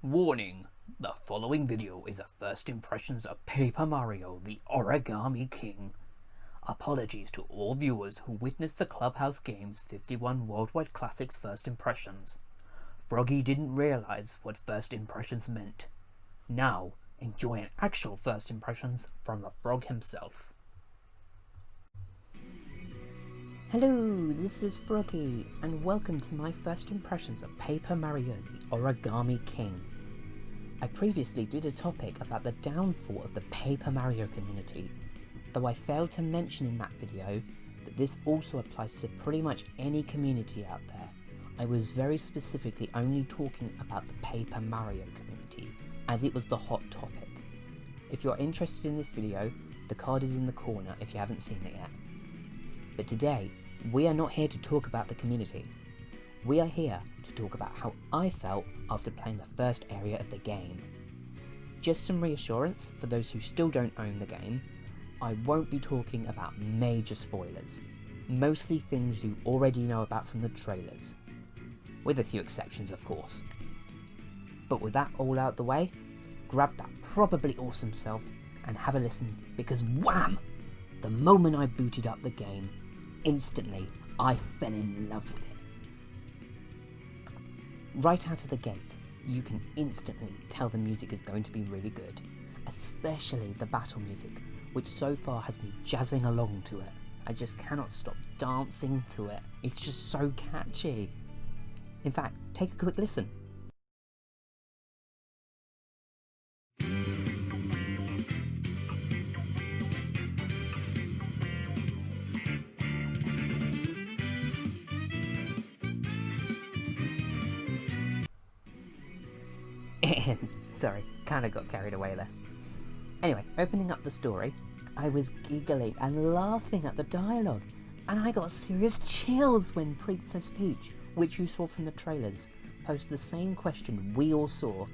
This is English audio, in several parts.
Warning! The following video is a first impressions of Paper Mario, the Origami King. Apologies to all viewers who witnessed the Clubhouse Games 51 Worldwide Classics first impressions. Froggy didn't realise what first impressions meant. Now, enjoy an actual first impressions from the frog himself. Hello, this is Froggy, and welcome to my first impressions of Paper Mario, the Origami King. I previously did a topic about the downfall of the Paper Mario community, though I failed to mention in that video that this also applies to pretty much any community out there. I was very specifically only talking about the Paper Mario community, as it was the hot topic. If you're interested in this video, the card is in the corner if you haven't seen it yet. But today, we are not here to talk about the community. We are here to talk about how I felt after playing the first area of the game. Just some reassurance for those who still don't own the game, I won't be talking about major spoilers, mostly things you already know about from the trailers, with a few exceptions of course. But with that all out the way, grab that probably awesome self and have a listen, because wham! The moment I booted up the game, instantly I fell in love with it. Right out of the gate, you can instantly tell the music is going to be really good, especially the battle music, which so far has me jazzing along to it. I just cannot stop dancing to it. It's just so catchy. In fact, take a quick listen. Sorry, kinda got carried away there. Anyway, opening up the story, I was giggling and laughing at the dialogue, and I got serious chills when Princess Peach, which you saw from the trailers, posed the same question we all saw.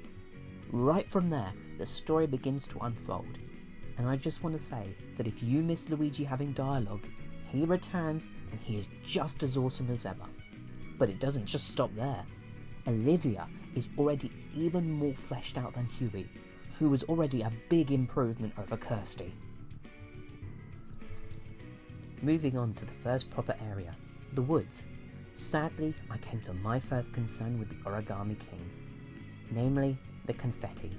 Right from there, the story begins to unfold, and I just want to say that if you miss Luigi having dialogue, he returns and he is just as awesome as ever. But it doesn't just stop there. Olivia is already even more fleshed out than Huey, who was already a big improvement over Kirsty. Moving on to the first proper area, the woods. Sadly, I came to my first concern with the Origami King, namely the confetti.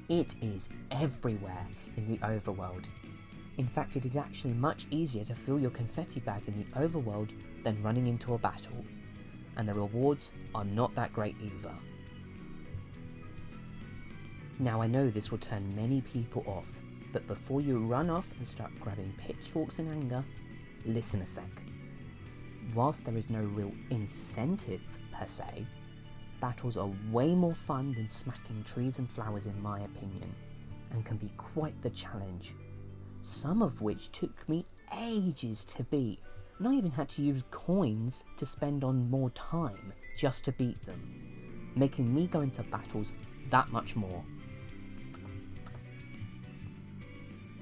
It is everywhere in the overworld. In fact, it is actually much easier to fill your confetti bag in the overworld than running into a battle, and the rewards are not that great either. Now I know this will turn many people off, but before you run off and start grabbing pitchforks in anger, listen a sec. Whilst there is no real incentive per se, battles are way more fun than smacking trees and flowers in my opinion, and can be quite the challenge. Some of which took me ages to beat, and I even had to use coins to spend on more time just to beat them, making me go into battles that much more.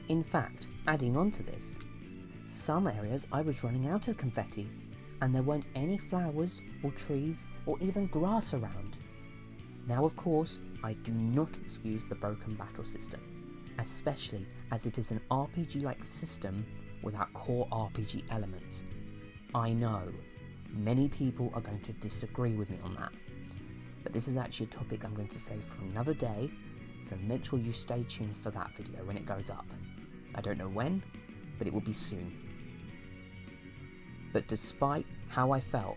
In fact, adding on to this, some areas I was running out of confetti, and there weren't any flowers or trees or even grass around. Now of course, I do not excuse the broken battle system, especially as it is an RPG-like system without core RPG elements. I know, many people are going to disagree with me on that, but this is actually a topic I'm going to save for another day, so make sure you stay tuned for that video when it goes up. I don't know when, but it will be soon. But despite how I felt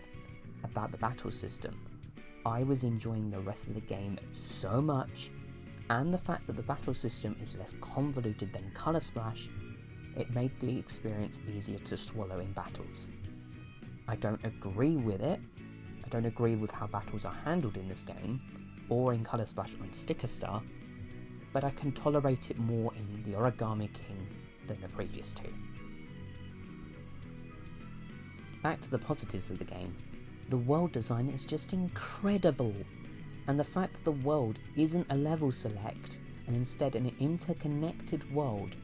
about the battle system, I was enjoying the rest of the game so much, and the fact that the battle system is less convoluted than Colour Splash, it made the experience easier to swallow in battles. I don't agree with it. I don't agree with how battles are handled in this game, or in Colour Splash or in Sticker Star, but I can tolerate it more in the Origami King than the previous two. Back to the positives of the game. The world design is just incredible, and the fact that the world isn't a level select, and instead an interconnected world,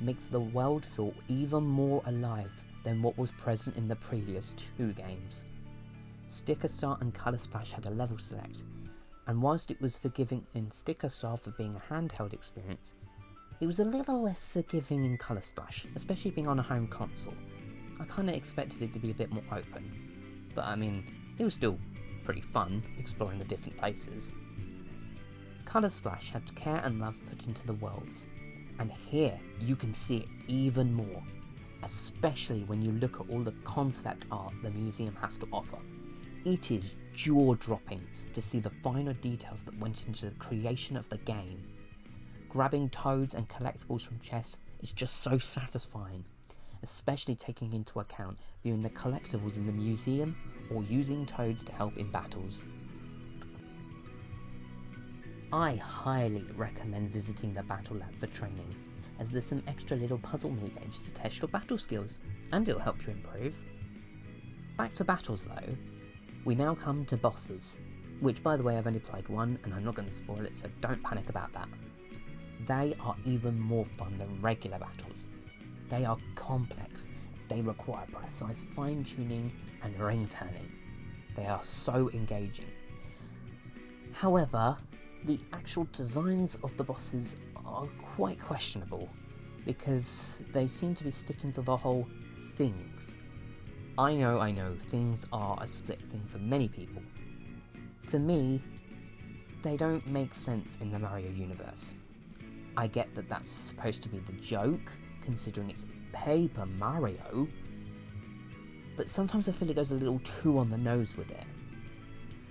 makes the world feel even more alive than what was present in the previous two games. Sticker Star and Colour Splash had a level select, and whilst it was forgiving in sticker style for being a handheld experience, it was a little less forgiving in Colour Splash, especially being on a home console. I kinda expected it to be a bit more open, but I mean, it was still pretty fun exploring the different places. Colour Splash had care and love put into the worlds, and here you can see it even more, especially when you look at all the concept art the museum has to offer. It is jaw-dropping to see the finer details that went into the creation of the game. Grabbing toads and collectibles from chests is just so satisfying, especially taking into account viewing the collectibles in the museum or using toads to help in battles. I highly recommend visiting the Battle Lab for training, as there's some extra little puzzle minigames to test your battle skills, and it'll help you improve. Back to battles though, we now come to bosses, which by the way I've only played one and I'm not going to spoil it, so don't panic about that. They are even more fun than regular battles. They are complex, they require precise fine-tuning and ring turning. They are so engaging. However, the actual designs of the bosses are quite questionable, because they seem to be sticking to the whole things. I know, things are a split thing for many people. For me, they don't make sense in the Mario universe. I get that that's supposed to be the joke, considering it's Paper Mario, but sometimes I feel it goes a little too on the nose with it.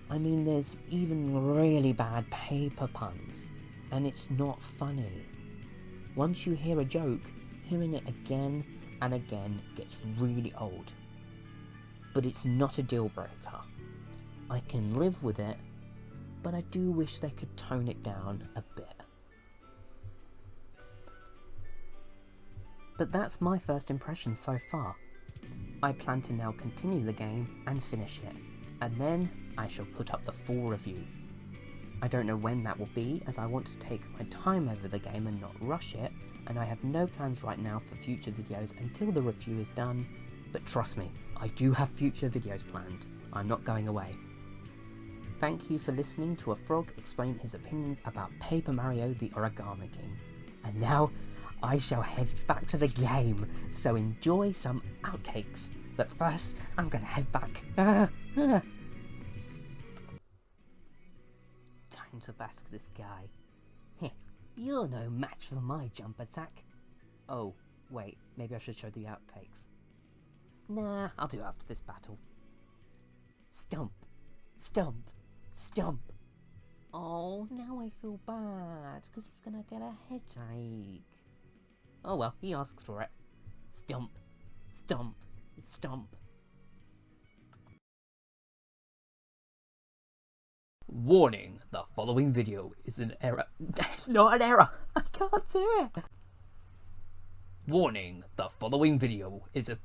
I mean, there's even really bad paper puns, and it's not funny. Once you hear a joke, hearing it again and again gets really old. But it's not a deal breaker. I can live with it, but I do wish they could tone it down a bit. But that's my first impression so far. I plan to now continue the game and finish it, and then I shall put up the full review. I don't know when that will be, as I want to take my time over the game and not rush it, and I have no plans right now for future videos until the review is done, but trust me, I do have future videos planned. I'm not going away. Thank you for listening to a frog explain his opinions about Paper Mario the Origami King. And now, I shall head back to the game, so enjoy some outtakes. But first, I'm gonna head back. Time to battle this guy. Heh, you're no match for my jump attack. Oh, wait, maybe I should show the outtakes. Nah, I'll do it after this battle. Stomp, stomp, stomp. Oh, now I feel bad, because he's gonna get a headache. Oh well, he asked for it. Stomp, stomp, stomp. Warning, the following video is an error. Not an error! I can't do it! Warning, the following video is a